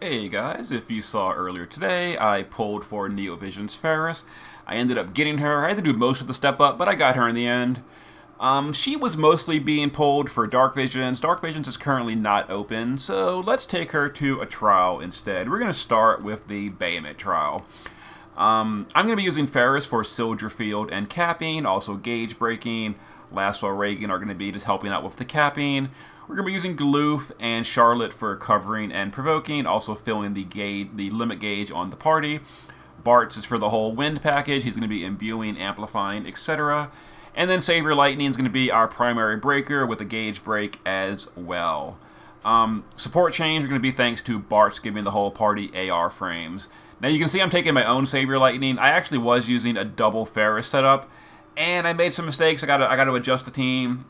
Hey guys, if you saw earlier today, I pulled for Neovision's Faris. I ended up getting her. I had to do most of the step up, but I got her in the end. She was mostly being pulled for Dark Visions. Dark Visions is currently not open, so let's take her to a trial instead. We're going to start with the Bahamut trial. I'm going to be using Faris for Soldier Field and capping, also gauge breaking. Laswell Reagan are going to be just helping out with the capping. We're going to be using Galoof and Charlotte for covering and provoking, also filling the limit gauge on the party. Bartz is for the whole wind package. He's going to be imbuing, amplifying, etc. And then Savior Lightning is going to be our primary breaker with a gauge break as well. Support change are going to be thanks to Bartz giving the whole party AR frames. Now you can see I'm taking my own Savior Lightning. I actually was using a double Faris setup, and I made some mistakes. I got to adjust the team.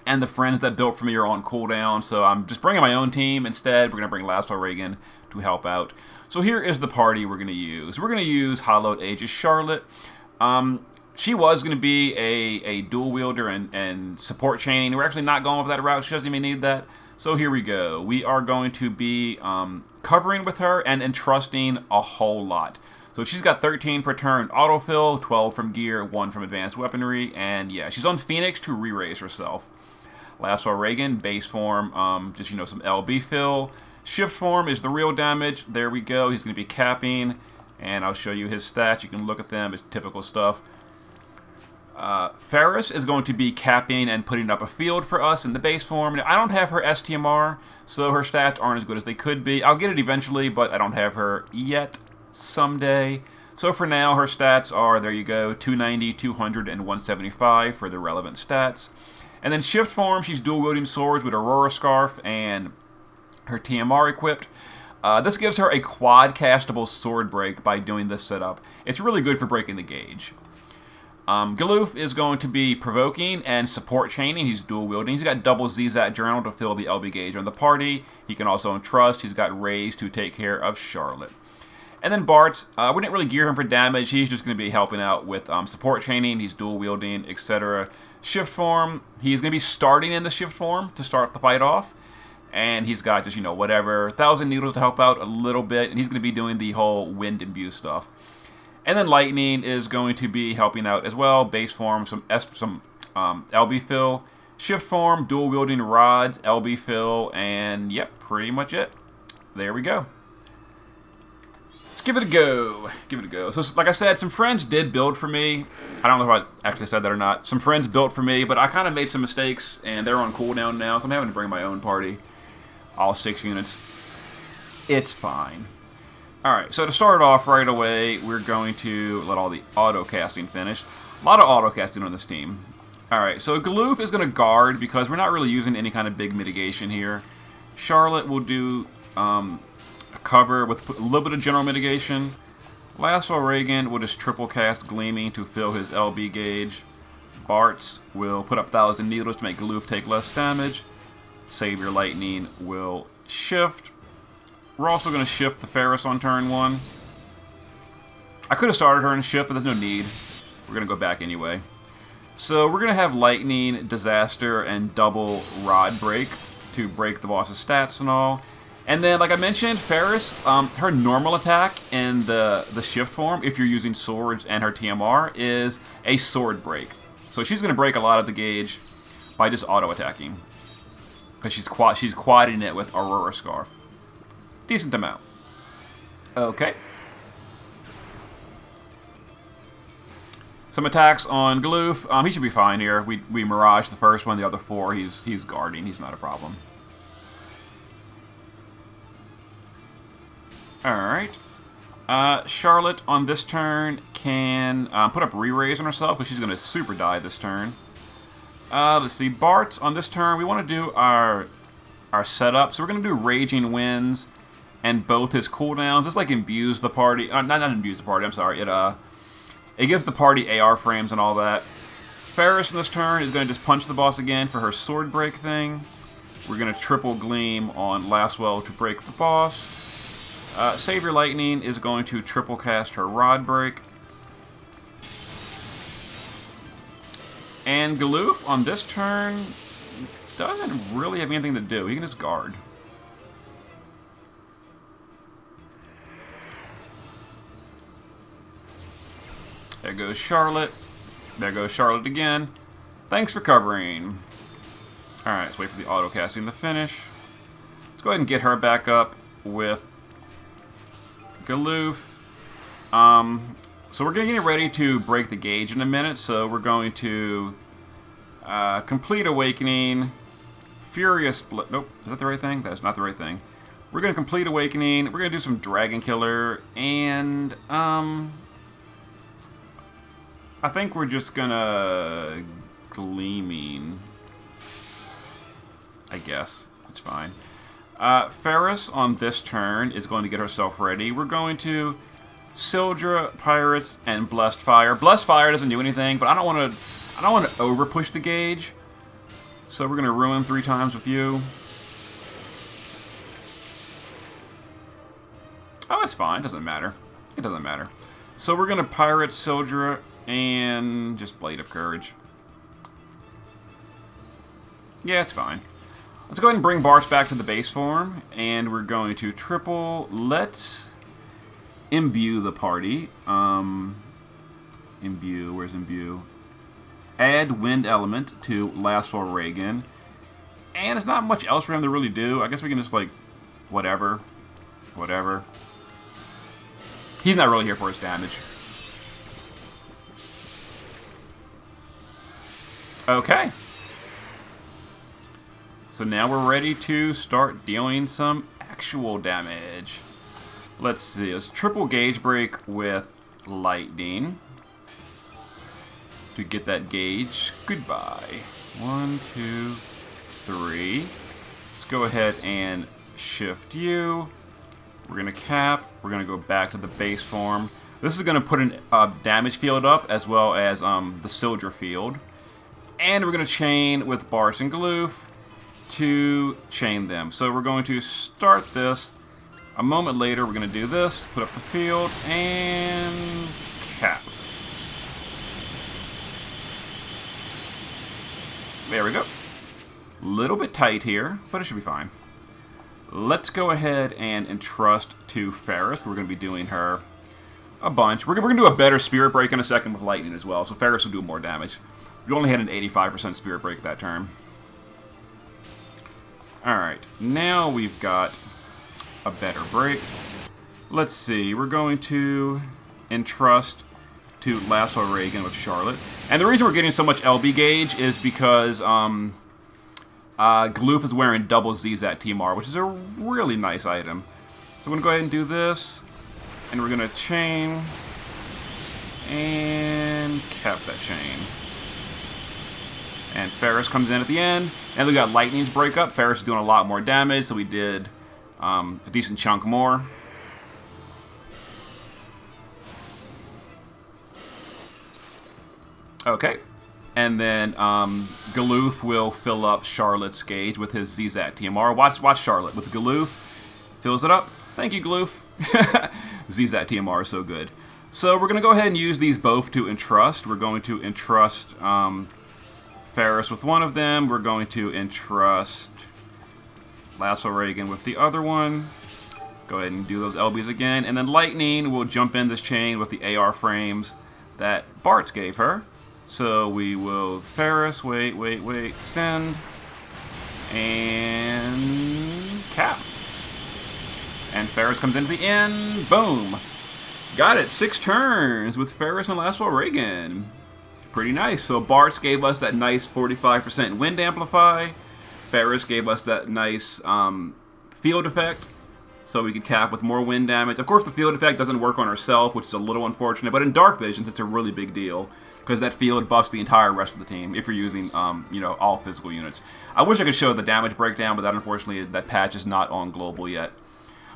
And the friends that built for me are on cooldown, so I'm just bringing my own team instead. We're going to bring Laswell Reagan to help out. So here is the party we're going to use. We're going to use Hollowed Ages Charlotte. She was going to be a dual wielder and support chaining. We're actually not going with that route. She doesn't even need that. So here we go. We are going to be covering with her and entrusting a whole lot. So she's got 13 per turn autofill, 12 from gear, 1 from advanced weaponry, and yeah, she's on Phoenix to re-raise herself. Laswell Reagan, base form, just, some LB fill. Shift form is the real damage. There we go. He's going to be capping, and I'll show you his stats. You can look at them. It's typical stuff. Faris is going to be capping and putting up a field for us in the base form. Now, I don't have her STMR, so her stats aren't as good as they could be. I'll get it eventually, but I don't have her yet. Someday. So for now, her stats are, there you go, 290, 200, and 175 for the relevant stats. And then shift form, she's dual-wielding swords with Aurora Scarf and her TMR equipped. This gives her a quad-castable sword break by doing this setup. It's really good for breaking the gauge. Galoof is going to be provoking and support chaining. He's dual-wielding. He's got double ZZat Journal to fill the LB gauge on the party. He can also entrust. He's got Raise to take care of Charlotte. And then Bartz, we didn't really gear him for damage. He's just going to be helping out with support chaining. He's dual-wielding, etc. Shift form, he's going to be starting in the shift form to start the fight off. And he's got just, whatever, 1,000 needles to help out a little bit. And he's going to be doing the whole wind imbue stuff. And then Lightning is going to be helping out as well. Base form, some LB fill. Shift form, dual-wielding rods, LB fill, and yep, pretty much it. There we go. Let's give it a go. Give it a go. So, like I said, some friends did build for me. I don't know if I actually said that or not. Some friends built for me, but I kind of made some mistakes, and they're on cooldown now, so I'm having to bring my own party. All 6 units. It's fine. Alright, so to start off right away, we're going to let all the auto-casting finish. A lot of auto-casting on this team. Alright, so Galoof is going to guard because we're not really using any kind of big mitigation here. Charlotte will do cover with a little bit of general mitigation. Laswell Reagan will just triple cast Gleaming to fill his LB gauge. Bartz will put up 1,000 needles to make Galoof take less damage. Savior Lightning will shift. We're also going to shift the Faris on turn 1. I could have started her in shift, but there's no need. We're going to go back anyway. So we're going to have Lightning, Disaster, and double Rod Break to break the boss's stats and all. And then, like I mentioned, Faris, her normal attack in the shift form, if you're using swords and her TMR, is a sword break. So she's going to break a lot of the gauge by just auto-attacking. Because she's quadding it with Aurora Scarf. Decent amount. Okay. Some attacks on Galoof. He should be fine here. We Mirage the first one, the other 4, he's guarding. He's not a problem. Alright. Charlotte on this turn can put up re-raise on herself because she's going to super die this turn. Let's see. Bartz on this turn, we want to do our setup. So we're going to do Raging Winds and both his cooldowns. This like imbues the party. Not imbues the party, I'm sorry. It gives the party AR frames and all that. Faris in this turn is going to just punch the boss again for her sword break thing. We're going to triple Gleam on Laswell to break the boss. Savior Lightning is going to triple cast her Rod Break. And Galoof on this turn doesn't really have anything to do. He can just guard. There goes Charlotte. There goes Charlotte again. Thanks for covering. Alright, let's wait for the auto casting to finish. Let's go ahead and get her back up with Galoof. So we're getting ready to break the gauge in a minute, so we're going to complete Awakening, Furious... Nope, is that the right thing? That's not the right thing. We're going to complete Awakening, we're going to do some Dragon Killer, and I think we're just going to Gleaming, I guess. It's fine. Faris on this turn is going to get herself ready. We're going to Sildra, Pirates, and Blessed Fire. Blessed Fire doesn't do anything, but I don't want to over push the gauge. So we're gonna ruin 3 times with you. Oh, it's fine. Doesn't matter. It doesn't matter. So we're gonna Pirate Sildra and just Blade of Courage. Yeah, it's fine. Let's go ahead and bring Bartz back to the base form, and we're going to triple. Let's imbue the party. Imbue, where's imbue? Add wind element to Lastfall Reagan. And it's not much else for him to really do. I guess we can just like, whatever. Whatever. He's not really here for his damage. Okay. So now we're ready to start dealing some actual damage. Let's see, let's triple gauge break with Lightning to get that gauge. Goodbye. 1, 2, 3. Let's go ahead and shift you. We're going to cap. We're going to go back to the base form. This is going to put a damage field up as well as the Sildra field. And we're going to chain with Bartz and Galoof to chain them. So we're going to start this. A moment later, we're going to do this, put up the field, and cap. There we go. Little bit tight here, but it should be fine. Let's go ahead and entrust to Faris. We're going to be doing her a bunch. We're going to do a better Spirit Break in a second with Lightning as well, so Faris will do more damage. We only had an 85% Spirit Break that turn. Alright, now we've got a better break. Let's see, we're going to entrust to Lastfall Reagan with Charlotte. And the reason we're getting so much LB gauge is because Galoof is wearing double Zzat TMR, which is a really nice item. So we're going to go ahead and do this, and we're going to chain, and cap that chain. And Faris comes in at the end, and we got Lightning's break up. Faris is doing a lot more damage, so we did a decent chunk more. Okay. And then Galoof will fill up Charlotte's gauge with his Zzat TMR. Watch Charlotte with Galoof. Fills it up. Thank you, Galoof. Zzat TMR is so good. So we're going to go ahead and use these both to entrust. We're going to entrust Faris with one of them. We're going to entrust Lastfall Reagan with the other one. Go ahead and do those LBs again. And then Lightning will jump in this chain with the AR frames that Bartz gave her. So we will Faris, wait, send, and cap. And Faris comes into the end, boom. Got it, 6 turns with Faris and Lastfall Reagan. Pretty nice. So Bartz gave us that nice 45% wind amplify. Faris gave us that nice field effect, so we could cap with more wind damage. Of course, the field effect doesn't work on herself, which is a little unfortunate, but in Dark Visions, it's a really big deal, because that field buffs the entire rest of the team if you're using, all physical units. I wish I could show the damage breakdown, but that, unfortunately, that patch is not on global yet.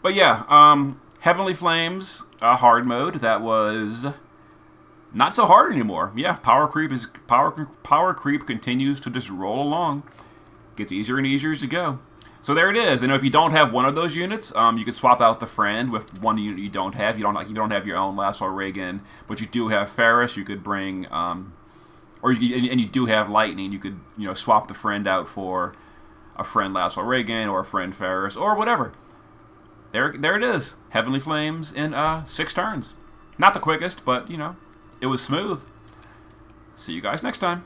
But yeah, Heavenly Flames, hard mode, that was not so hard anymore. Yeah, power creep continues to just roll along. Gets easier and easier as you go. So there it is. And if you don't have one of those units, you can swap out the friend with one unit you don't have. You don't have your own Lastfall Reagan, but you do have Faris. You could bring, and you do have Lightning. You could swap the friend out for a friend Lastfall Reagan or a friend Faris or whatever. There it is. Heavenly Flames in 6 turns. Not the quickest, but It was smooth. See you guys next time.